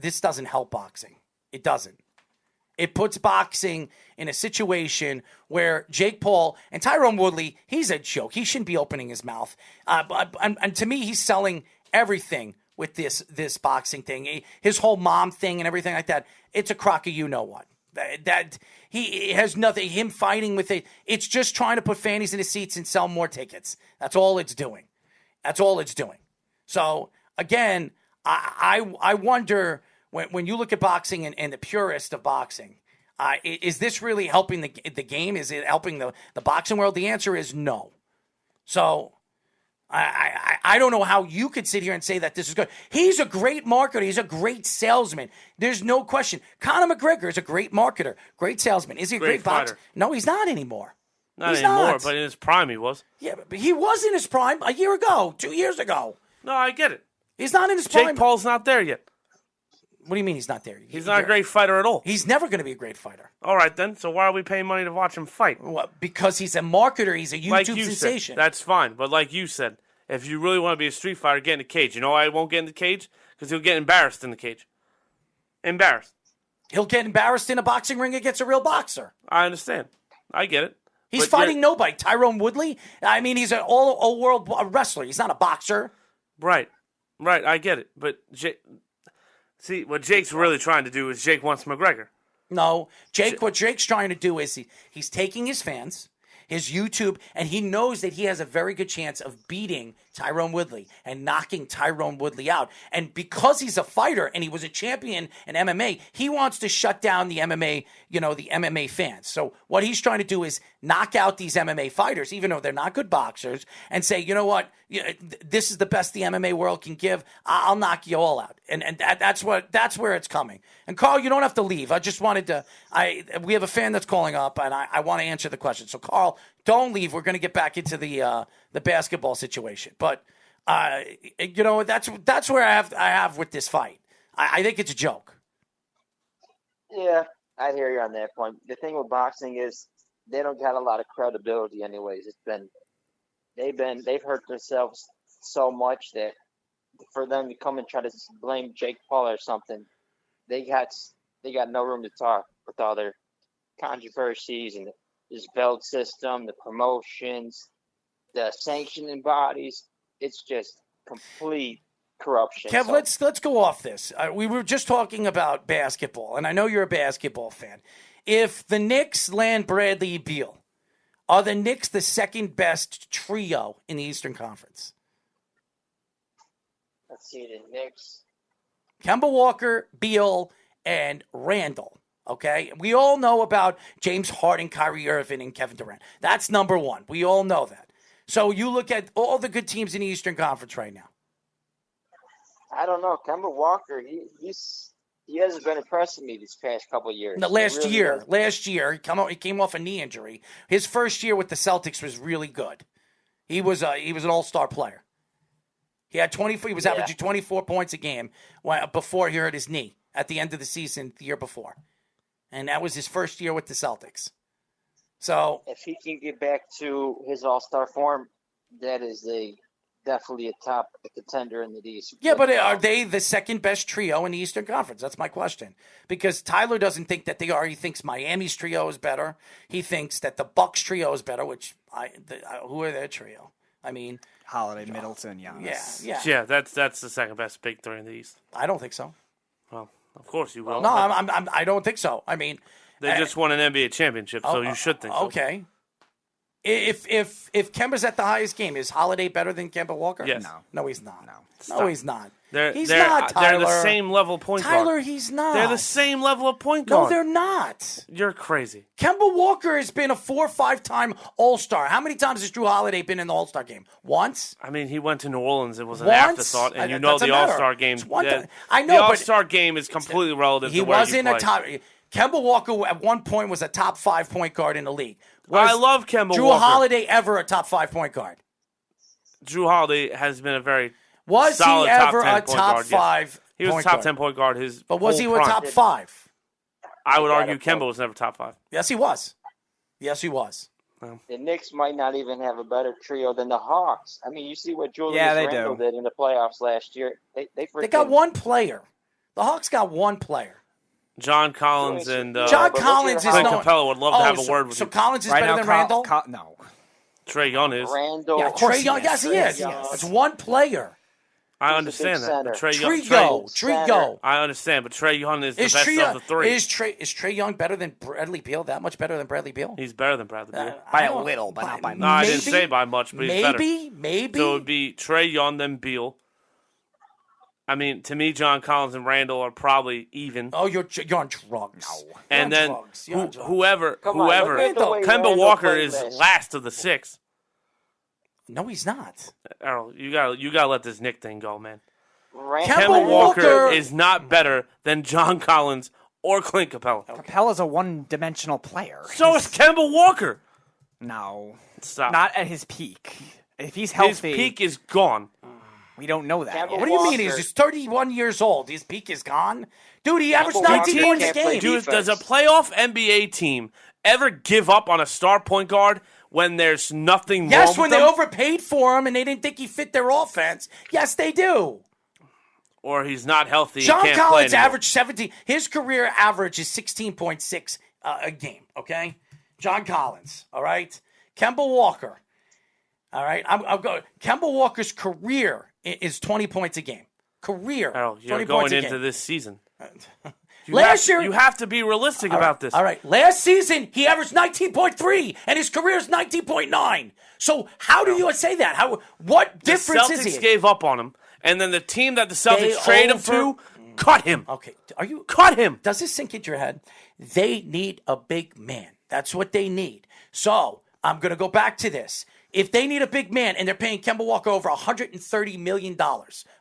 this doesn't help boxing. It doesn't. It puts boxing in a situation where Jake Paul and Tyron Woodley, he's a joke. He shouldn't be opening his mouth. And to me, he's selling everything with this boxing thing. His whole mom thing and everything like that. It's a crock of you-know-what. That he has nothing. Him fighting with it. It's just trying to put fannies in the seats and sell more tickets. That's all it's doing. So, again, I wonder... When you look at boxing and the purist of boxing, is this really helping the game? Is it helping the boxing world? The answer is no. So I don't know how you could sit here and say that this is good. He's a great marketer. He's a great salesman. There's no question. Conor McGregor is a great marketer, great salesman. Is he a great boxer? No, he's not anymore. Not anymore, but in his prime he was. Yeah, but he was in his prime a year ago, 2 years ago. No, I get it. He's not in his prime. Jake Paul's not there yet. What do you mean he's not there? He's not a great fighter at all. He's never going to be a great fighter. All right, then. So why are we paying money to watch him fight? Well, because he's a marketer. He's a YouTube sensation. Said, that's fine. But like you said, if you really want to be a street fighter, get in the cage. You know why he won't get in the cage? Because he'll get embarrassed in the cage. Embarrassed. He'll get embarrassed in a boxing ring against a real boxer. I understand. I get it. He's fighting nobody. Tyrone Woodley, I mean, he's an all-world wrestler. He's not a boxer. Right. I get it. But see, what Jake's really trying to do is Jake wants McGregor. No, what Jake's trying to do is he's taking his fans, his YouTube, and he knows that he has a very good chance of beating Tyron Woodley and knocking Tyron Woodley out. And because he's a fighter and he was a champion in MMA, he wants to shut down the MMA, the MMA fans. So what he's trying to do is knock out these MMA fighters, even though they're not good boxers, and say, you know what, this is the best the MMA world can give. I'll knock you all out. And that's where it's coming. And Carl, you don't have to leave. I just wanted to, we have a fan that's calling up, and I want to answer the question. So Carl, don't leave. We're going to get back into the basketball situation. But that's where I have with this fight. I think it's a joke. Yeah, I hear you on that point. The thing with boxing is they don't got a lot of credibility, anyways. They've hurt themselves so much that for them to come and try to blame Jake Paul or something, they got no room to talk with all their controversies and this belt system, the promotions, the sanctioning bodies. It's just complete corruption. Kev, let's go off this. We were just talking about basketball, and I know you're a basketball fan. If the Knicks land Bradley Beal, are the Knicks the second best trio in the Eastern Conference? Let's see, the Knicks. Kemba Walker, Beal, and Randall. Okay? We all know about James Harden, Kyrie Irving, and Kevin Durant. That's number one. We all know that. So you look at all the good teams in the Eastern Conference right now. I don't know. Kemba Walker, he hasn't been impressing me these past couple of years. No, last year, he came off a knee injury. His first year with the Celtics was really good. He was an all-star player. He had 24. He was averaging 24 points a game before he hurt his knee at the end of the season the year before, and that was his first year with the Celtics. So if he can get back to his all-star form, that is definitely a top contender in the East. Yeah, but are they the second best trio in the Eastern Conference? That's my question. Because Tyler doesn't think that they are. He thinks Miami's trio is better. He thinks that the Bucks trio is better. Who are their trio? I mean, Holiday, Middleton, Giannis. Yeah. That's the second best big three in the East. I don't think so. Well, of course you will. No, I don't think so. I mean, they just won an NBA championship, so you should think so. Okay. If Kemba's at the highest game, is Holiday better than Kemba Walker? Yes. No, he's not. No, he's not. He's not, Tyler. They're the same level point guard. Tyler, he's not. They're the same level of point guard. No, they're not. You're crazy. Kemba Walker has been a 4 or 5 time All-Star. How many times has Drew Holiday been in the All-Star game? Once? I mean, he went to New Orleans. It was an afterthought, and the All-Star game. I know, the All-Star game is completely relative to where you play. Kemba Walker at one point was a top 5 point guard in the league. I love Kemba Walker. Drew Holiday ever a top 5 point guard? Drew Holiday has been a very Was he solid ever top 10 a point top guard, 5 yes. He was point a top guard. 10 point guard his But was he whole a prime. top 5? I would argue Kemba was never top 5. Yes, he was. Yes, he was. The Knicks might not even have a better trio than the Hawks. I mean, you see what Julius they Randle do. did in the playoffs last year. They got one player. The Hawks got one player. John Collins and John Collins is Clint no. Capella would love to have a word with So you. Collins is Right better now, than Randall. no. Trae Young is. Randall. Yeah, Of course Trae Young. he Yes, is. he is. Young. It's one player. I He's a understand big that. But center. Trio. I understand, but Trae Young is the best Trae, of the three. is Trae Young better than Bradley Beal? That much better than Bradley Beal? He's better than Bradley Beal. By a little, but not by No, much. I didn't say by much, but he's better. Maybe. So it would be Trae Young, then Beal. I mean, to me, John Collins and Randall are probably even. Oh, you're on drugs. No. And then whoever, Come on, look at the way Kemba Randall Walker played is last. last of the six. No, he's not. Errol, you gotta let this Nick thing go, man. Randall. Kemba Walker Walker is not better than John Collins or Clint Capella. Capella's a one-dimensional player. So is Kemba Walker. No. Stop. Not at his peak. If he's His healthy, peak is gone. we don't know that Kemba yet. What do you mean? Walker. He's 31 years old. His peak is gone? Dude, he averaged Kemba 19 Walker points a can't play game. Dude, defense. does a playoff NBA team ever give up on a star point guard when there's nothing wrong Yes, with when them? they overpaid for him and they didn't think he fit their offense. Yes, they do. Or he's not healthy John and can't Collins play anymore. averaged 17. His career average is 16.6 a game, okay? John Collins, all right? Kemba Walker, all right? I'll go. Kemba Walker's career is 20 points a game. Career, Errol, 20 you're points going a into game. this season. Last year, You have to be realistic about this. all right, last season he averaged 19.3 and his career is 19.9. So how do you say that? What The difference Celtics is it? gave up on him, and then the team that the They Celtics traded him to cut him. Okay, are you Cut him. Does this sink into your head? They need a big man. That's what they need. So I'm going to go back to this. If they need a big man and they're paying Kemba Walker over $130 million,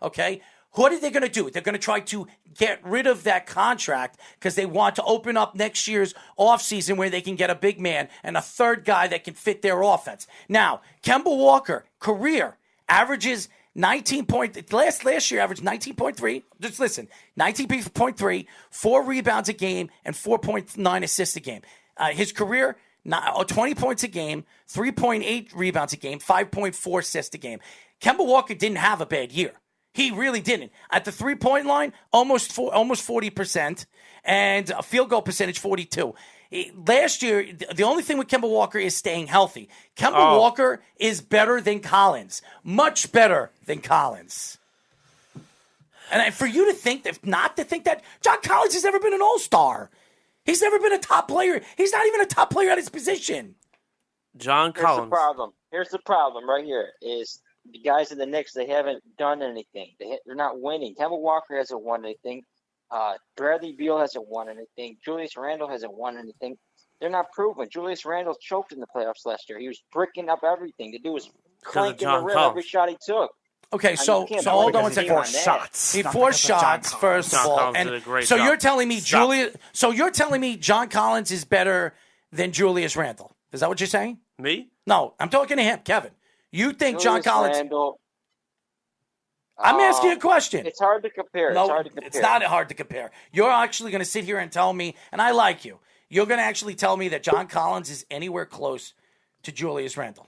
okay, what are they going to do? They're going to try to get rid of that contract because they want to open up next year's offseason where they can get a big man and a third guy that can fit their offense. Now, Kemba Walker, career, averages 19 point. Last year averaged 19.3. Just listen, 19.3, 4 rebounds a game, and 4.9 assists a game. His career, 20 points a game, 3.8 rebounds a game, 5.4 assists a game. Kemba Walker didn't have a bad year. He really didn't. At the 3-point line, almost 40%, and a field goal percentage 42. Last year, the only thing with Kemba Walker is staying healthy. Kemba Walker is better than Collins. Much better than Collins. And for you to think that, not to think that, John Collins has never been an all-star. He's never been a top player. He's not even a top player at his position. John Here's Collins. the problem. Here's the problem right here is the guys in the Knicks, they haven't done anything. They're not winning. Kemba Walker hasn't won anything. Bradley Beal hasn't won anything. Julius Randle hasn't won anything. They're not proven. Julius Randle choked in the playoffs last year. He was bricking up everything. The dude was clanking the John rim Collins. every shot he took. Okay, so you can't hold blame on a him second. on Forced that. shots. He Not forced because of John shots, Collins. first John of all. Collins And did a great so job. you're telling me Stop. John Collins is better than Julius Randle. Is that what you're saying? Me? No, I'm talking to him, Kevin. You think John Julius Collins? Randle, I'm asking you a question. It's hard to compare. No, it's hard to compare. it's not hard to compare. You're actually going to sit here and tell me, and I like you. You're going to actually tell me that John Collins is anywhere close to Julius Randle.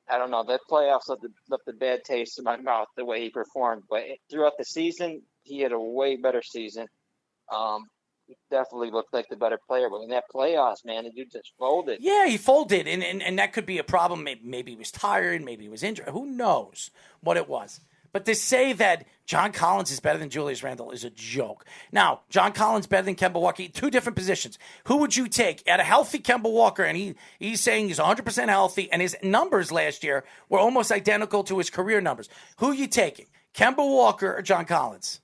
I don't know. That playoffs left a bad taste in my mouth the way he performed. But throughout the season, he had a way better season. He definitely looked like the better player. But in that playoffs, man, the dude just folded. Yeah, he folded, and that could be a problem. Maybe he was tired. Maybe he was injured. Who knows what it was? But to say that John Collins is better than Julius Randle is a joke. Now, John Collins better than Kemba Walker. Two different positions. Who would you take? At a healthy Kemba Walker, and he's saying he's 100% healthy, and his numbers last year were almost identical to his career numbers. Who are you taking? Kemba Walker or John Collins?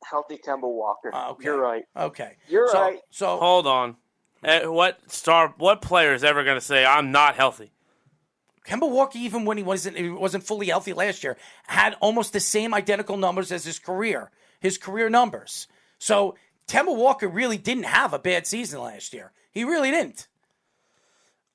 Healthy Kemba Walker. Okay. You're right. Okay. You're right. So Hold on. What player is ever going to say, I'm not healthy? Kemba Walker, even when he wasn't fully healthy last year, had almost the same identical numbers as his career numbers. So Kemba Walker really didn't have a bad season last year. He really didn't.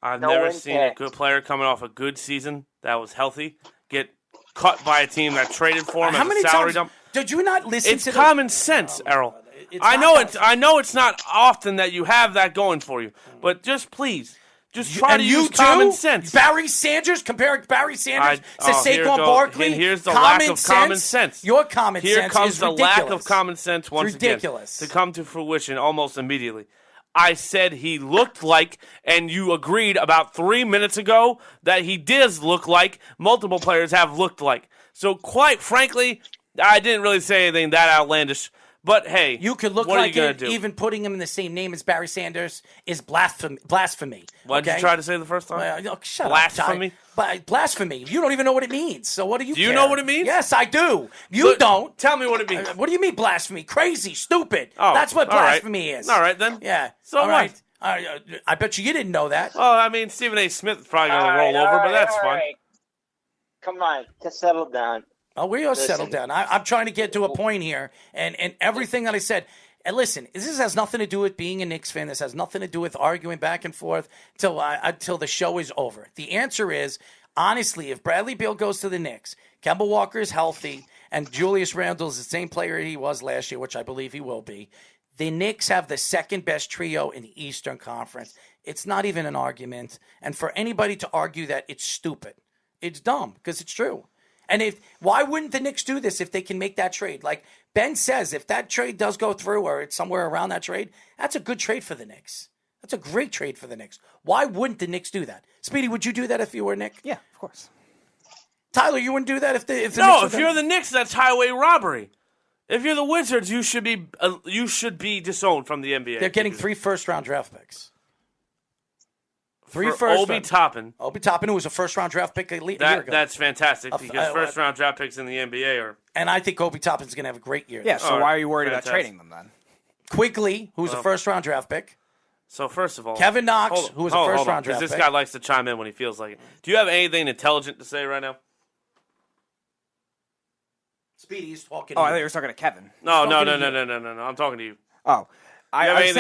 I've No never seen a impact. good player coming off a good season that was healthy get cut by a team that traded for him How as many a salary times dump. did you not listen It's to common sense, Errol. It's I not know common it's. I know it's not often that you have that going for you, but just please Just try to use common sense. Barry Sanders, comparing Barry Sanders to here Saquon Barkley. And here's the lack of common sense. Your common Here sense comes is the ridiculous. lack of common sense once ridiculous. again to come to fruition almost immediately. I said he looked like, and you agreed about 3 minutes ago that he does look like multiple players have looked like. So quite frankly, I didn't really say anything that outlandish. But hey, you could look what like are you it, gonna do? even putting him in the same name as Barry Sanders is blasphemy. What did you try to say the first time? Shut blasphemy? Up. Blasphemy. You don't even know what it means. So what do you Do you care? know what it means? Yes, I do. You don't. Tell me what it means. What do you mean blasphemy? Crazy, stupid. Oh, That's what all right. blasphemy is. All right, then. Yeah. So all right. what? I bet you didn't know that. Well, I mean, Stephen A. Smith is probably going to roll over, but that's fun. Right. Come on, just settle down. Oh, we are settled Listen. down. I'm trying to get to a point here, and everything that I said. And listen, this has nothing to do with being a Knicks fan. This has nothing to do with arguing back and forth till the show is over. The answer is, honestly, if Bradley Beal goes to the Knicks, Kemba Walker is healthy, and Julius Randle is the same player he was last year, which I believe he will be, the Knicks have the second best trio in the Eastern Conference. It's not even an argument. And for anybody to argue that, it's stupid. It's dumb because it's true. And why wouldn't the Knicks do this if they can make that trade? Like Ben says, if that trade does go through or it's somewhere around that trade, that's a good trade for the Knicks. That's a great trade for the Knicks. Why wouldn't the Knicks do that? Speedy, would you do that if you were Nick? Yeah, of course. Tyler, you wouldn't do that if the Knicks if you're the Knicks, that's highway robbery. If you're the Wizards, you should be disowned from the NBA. They're getting 3 first-round draft picks. Obi Toppin. Obi Toppin, who was a first-round draft pick a year ago. That's fantastic because first-round draft picks in the NBA are... And I think Obi Toppin's going to have a great year. Yeah, so why are you worried about trading them then? Quigley, who was a first-round draft pick. So first of all... Kevin Knox, who was a first-round draft pick. Because this guy likes to chime in when he feels like it. Do you have anything intelligent to say right now? Speedy's talking I thought you were talking to Kevin. No. I'm talking to you. Oh. I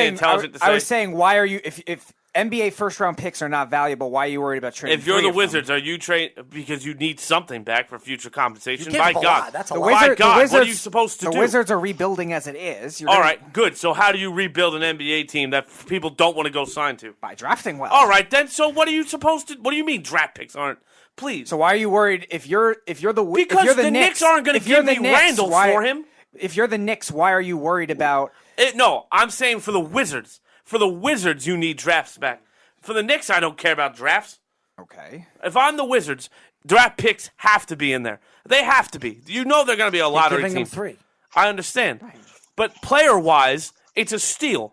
was saying, why are you... If NBA first-round picks are not valuable, why are you worried about trading? If you're the Wizards, are you trade because you need something back for future compensation? By God, that's a lot. By God, what are you supposed to do? The Wizards are rebuilding as it is. All right, good. So how do you rebuild an NBA team that people don't want to go sign to? By drafting well. All right, then. So what are you supposed to? What do you mean draft picks aren't? Please. So why are you worried if you're the because if you're the Knicks aren't going to give me Randall for him? If you're the Knicks, why are you worried about? No, I'm saying for the Wizards. For the Wizards, you need drafts back. For the Knicks, I don't care about drafts. Okay. If I'm the Wizards, draft picks have to be in there. They have to be. You know they're going to be a lottery team. Them 3. I understand. Right. But player-wise, it's a steal.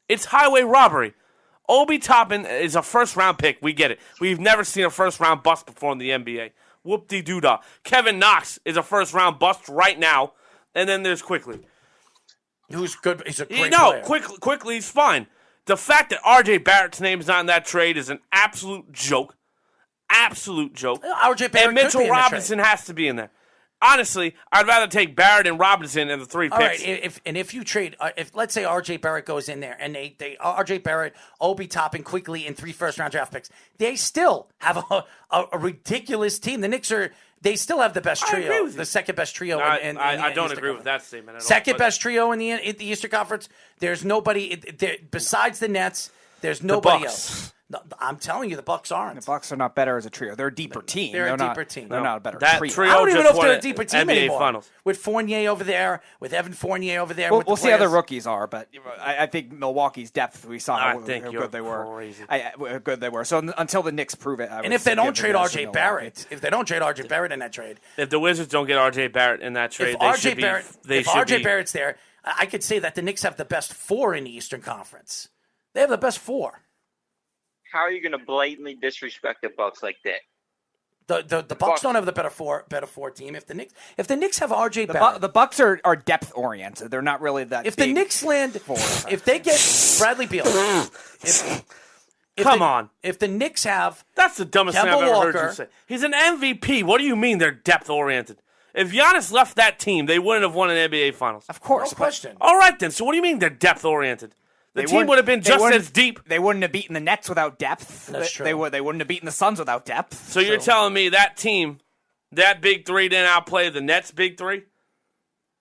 It's highway robbery. Obi Toppin is a first-round pick. We get it. We've never seen a first-round bust before in the NBA. Whoop-de-doo-dah. Kevin Knox is a first-round bust right now. And then there's Quigley. Who's good. He's a great player. No, Quigley's fine. The fact that R.J. Barrett's name's not in that trade is an absolute joke. Absolute joke. R.J. Barrett and Mitchell Robinson has to be in there. Honestly, I'd rather take Barrett and Robinson in the 3 picks. All right, if you trade, if let's say R.J. Barrett goes in there and they R.J. Barrett, Obi Toppin, Quigley, and 3 first-round draft picks, they still have a ridiculous team. The Knicks they still have the best trio, the second best trio. I don't agree with that statement at all. Second best trio in the Eastern Conference. There's nobody besides the Nets. There's nobody else. No, I'm telling you, the Bucks aren't. The Bucks are not better as a trio. They're a deeper team. They're a deeper team. They're not a better that trio. I don't even know if they're a deeper team NBA anymore. Finals. With Fournier over there, with Evan Fournier over there. We'll see how the rookies are, but I think Milwaukee's depth. We saw how good they were. How good they were. So until the Knicks prove it, and if they don't trade R.J. Barrett, in that trade, if the Wizards don't get R.J. Barrett in that trade, if R.J. Barrett's there, I could say that the Knicks have the best 4 in the Eastern Conference. They have the best 4. How are you going to blatantly disrespect the Bucks like that? The Bucks don't have the better four team. If the Knicks have RJ Barrett, the Bucks are depth oriented. They're not really that. If the Knicks land, if they get Bradley Beal, come on. If the Knicks have, that's the dumbest thing I've ever heard you say. He's an MVP. What do you mean they're depth oriented? If Giannis left that team, they wouldn't have won an NBA Finals. Of course, no question. All right then. So what do you mean they're depth oriented? The team would have been just as deep. They wouldn't have beaten the Nets without depth. That's true. They wouldn't have beaten the Suns without depth. So you're telling me that team, that big 3 didn't outplay the Nets big 3?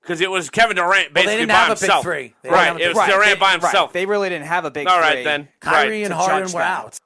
Because it was Kevin Durant basically they didn't by have himself. A big three. Right, it was Durant by himself. Right. They really didn't have a big All right, three. then. Kyrie right. and to Harden judge were them. out.